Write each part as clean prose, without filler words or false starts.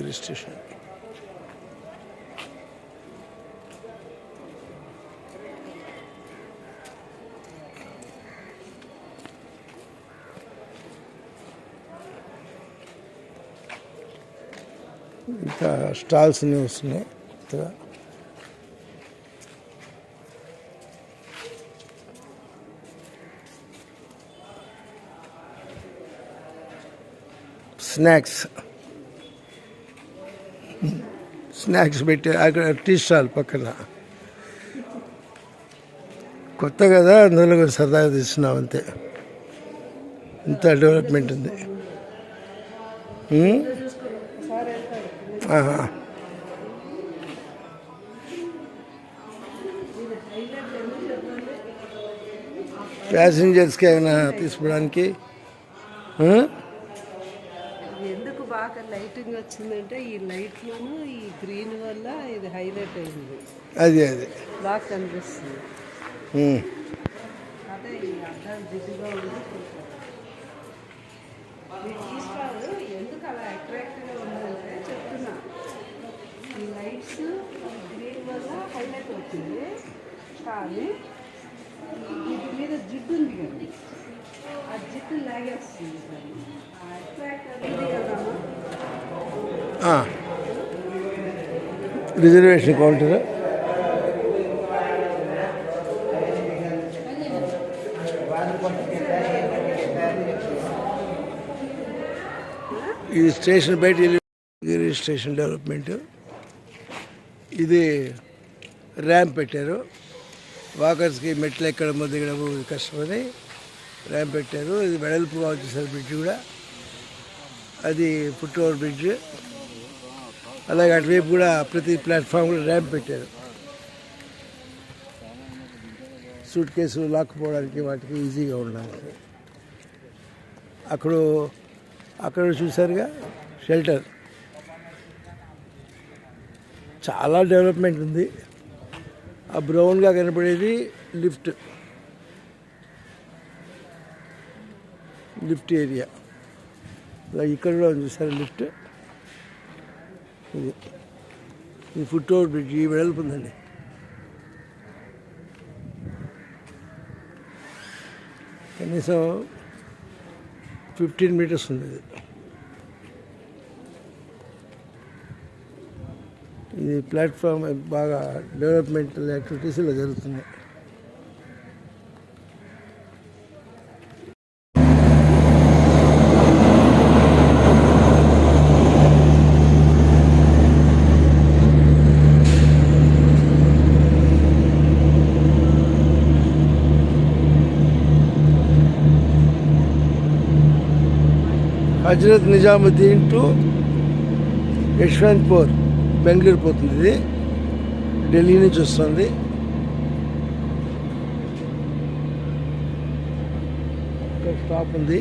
Railway station. ఇంకా stalls అన్నీ వస్తున్నాయి. స్నాక్స్ పెట్టి అక్కడ టీ స్టాల్ పక్కన కొత్త కదా, అందులో కొంచెం సరదాగా తీస్తున్నాం అంతే. ఇంత డెవలప్మెంట్ ఉంది. ప్యాసింజర్స్కి ఏమైనా తీసుకోవడానికి ఎందుకు బాగా లైటింగ్ వచ్చిందంటే ఈ లైట్లోను ఈ గ్రీన్ వల్ల ఇది హైలైట్ అయింది. అది బాగా కనిపిస్తుంది. అదే ఈ అద్దాలు జిడ్డుగా ఉంది. ఎందుకు అలా అట్రాక్టివ్గా ఉందంటే చెప్తున్నా, ఈ లైట్స్ గ్రీన్ వల్ల హైలైట్ అవుతుంది. కానీ వీటి మీద జిడ్డు ఉంది కదా, ఆ జిడ్డు లాగేస్తుంది. Reservation counter. ఇది స్టేషన్ బయట స్టేషన్ డెవలప్మెంట్. ఇది ర్యాంప్ పెట్టారు. వాకర్స్కి మెట్లు ఎక్కడమో దిగడము కష్టమని ర్యాంప్ పెట్టారు. ఇది వెడల్పుగా వచ్చేసారు బ్రిడ్జ్ కూడా. అది ఫుట్ ఓవర్ బ్రిడ్జ్. అలాగే అటువైపు కూడా ప్రతి ప్లాట్ఫామ్ కూడా ర్యాంప్ పెట్టారు. సూట్ కేసు లాక్కుపోవడానికి వాటికి ఈజీగా ఉండడానికి. అక్కడ చూసారుగా షెల్టర్. చాలా డెవలప్మెంట్ ఉంది. ఆ బ్రౌన్గా కనపడేది లిఫ్ట్ ఏరియా. ఇక్కడ కూడా చూసారు లిఫ్ట్. ఇది ఫుట్ ఓవర్ బ్రిడ్జ్. ఈ వెడల్పు ఉందండి. కనీసం 15 మీటర్స్ ఉంది. ఇది ప్లాట్ఫామ్ బాగా డెవలప్మెంటల్ యాక్టివిటీస్ ఇలా జరుగుతున్నాయి. హజరత్ నిజాముద్దీన్ టు యశ్వంత్పూర్ బెంగళూరు పోతుంది. ఇది ఢిల్లీ నుంచి వస్తుంది. ఇక్కడ స్టాప్ ఉంది.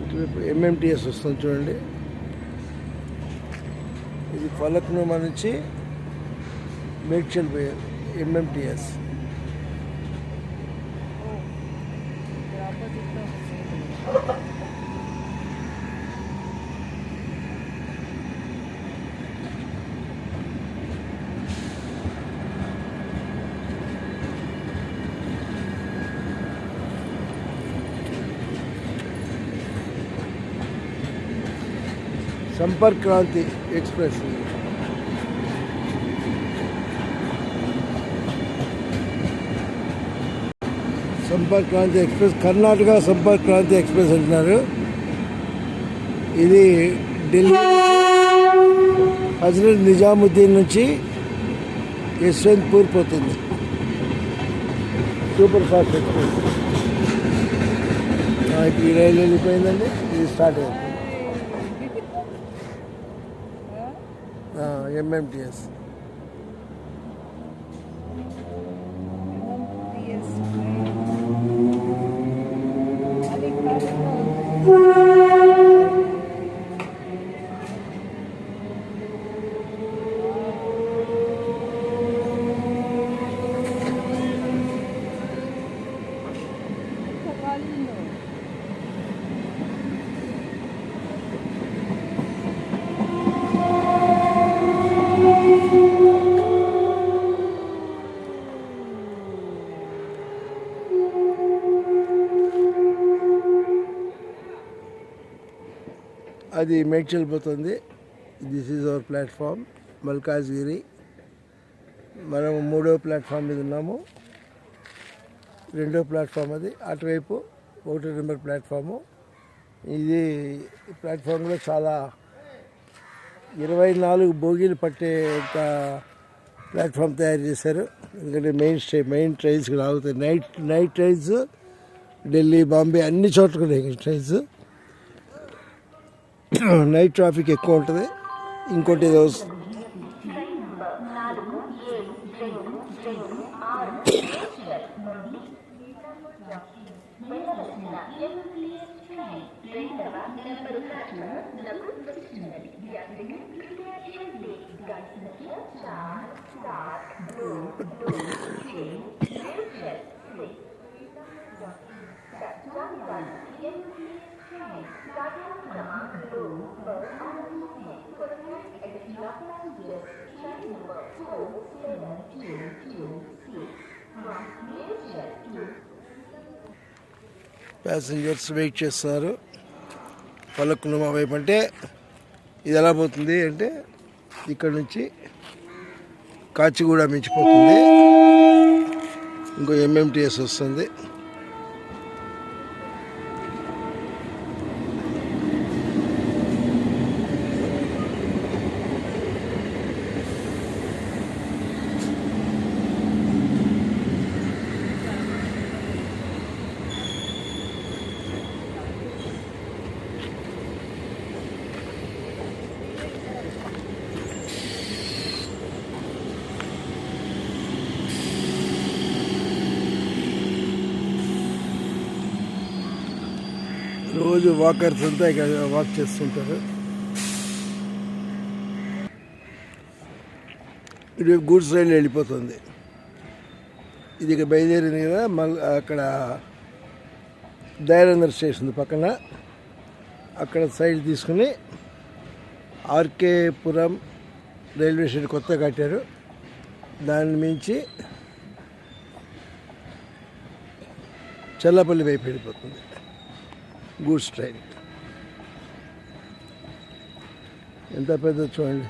ఇటువైపు ఎంఎంటీఎస్ వస్తుంది చూడండి. ఇది ఫలక్నుమా నుంచి మేడ్చల్ పోయారు MMTS. Sampark Kranti express. Sampark Kranti express, Karnataka Sampark Kranti express అంటున్నారు. ఇది ఢిల్లీ హజరత్ నిజాముద్దీన్ నుంచి యశ్వంత్పూర్ పోతుంది. Super fast express. ఇప్పుడు ఈ రైలు వెళ్ళిపోయిందండి. ఇది స్టార్ట్ అయింది. ఎంఎంటీఎస్. అది మేడ్చల్ పోతుంది. This is our platform Malkajgiri. మనం 3వ ప్లాట్ఫామ్ మీద ఉన్నాము. 2వ ప్లాట్ఫామ్ అది. అటువైపు 1వ నెంబర్ ప్లాట్ఫాము. ఇది ప్లాట్ఫామ్లో చాలా 24 బోగీలు పట్టే ఒక ప్లాట్ఫామ్ తయారు చేశారు. ఎందుకంటే మెయిన్ ట్రైన్స్ కూడా ఆగుతాయి. నైట్ ట్రైన్స్ ఢిల్లీ, బాంబే అన్ని చోట్ల ఉన్నాయి ట్రైన్స్. నైట్ ట్రాఫిక్ ఎక్కువ ఉంటుంది. ఇంకోటి ఏదో ప్యాసింజర్స్ వెయిట్ చేస్తారు. పలక్నుమా వైపు అంటే ఇది ఎలా పోతుంది అంటే ఇక్కడ నుంచి కాచిగూడ మించిపోతుంది. ఇంకో ఎంఎంటీఎస్ వస్తుంది. రోజు వాకర్స్ అంతా ఇక్కడ వాక్ చేస్తుంటారు. ఇది గూడ్స్ రైలు వెళ్ళిపోతుంది. ఇది ఇక బయలుదేరింది కదా. మళ్ళీ అక్కడ దయానందర్ స్టేషన్ పక్కన అక్కడ సైడ్ తీసుకుని ఆర్కేపురం రైల్వే స్టేషన్ కొత్తగా కట్టారు. దాన్ని మించి చల్లపల్లి వైపు వెళ్ళిపోతుంది గూడ్స్ ట్రైన్. ఎంత పెద్ద చూడండి.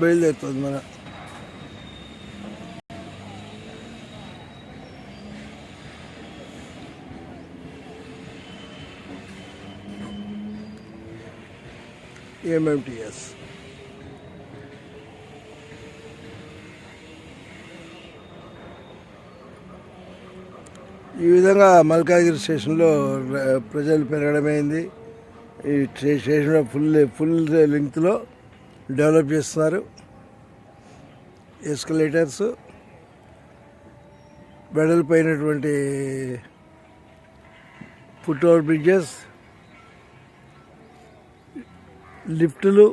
బయలుదేరుతుంది మన ఎంఎంటీఎస్. ఈ విధంగా మల్కాజ్గిరి స్టేషన్లో ప్రజలు పెరగడమైంది. ఈ స్టేషన్లో ఫుల్ లెంగ్త్లో డెవలప్ చేస్తున్నారు. ఎస్కలేటర్స్, వెడల్పోయినటువంటి ఫుట్ ఓవర్ బ్రిడ్జెస్, లిఫ్టులు,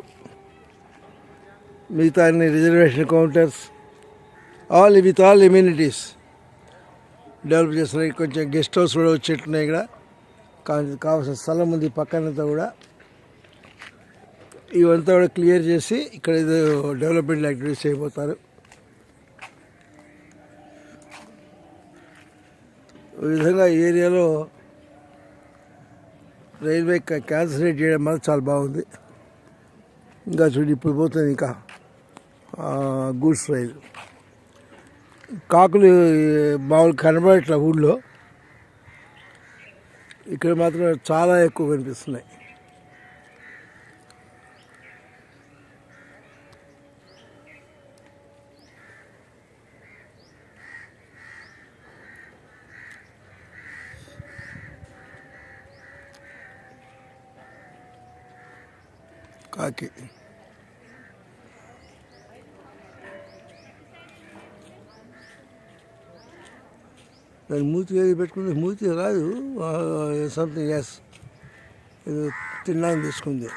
మిగతా అన్ని reservation counters, with all amenities develop చేస్తున్నారు. కొంచెం గెస్ట్ హౌస్ కూడా వచ్చేట్టున్నాయి. ఇక్కడ కావాల్సిన స్థలం ఉంది పక్కనంతా కూడా. ఇవంతా కూడా క్లియర్ చేసి ఇక్కడ ఏదో డెవలప్మెంట్ యాక్టివిటీస్ చేయబోతారు. ఈ విధంగా ఈ ఏరియాలో రైల్వే క్యాన్సలేట్ చేయడం వల్ల చాలా బాగుంది. ఇంకా చూడు ఇప్పుడు పోతుంది ఇంకా గూడ్స్ రైలు. కాకులు మామూలు కనబడట్ల ఊళ్ళో, ఇక్కడ మాత్రం చాలా ఎక్కువ కనిపిస్తున్నాయి. కాకి దాని మూతి ఏది పెట్టుకుంది, మూతి కాదు, సంథింగ్ ఎస్, తినడానికి తీసుకుంది.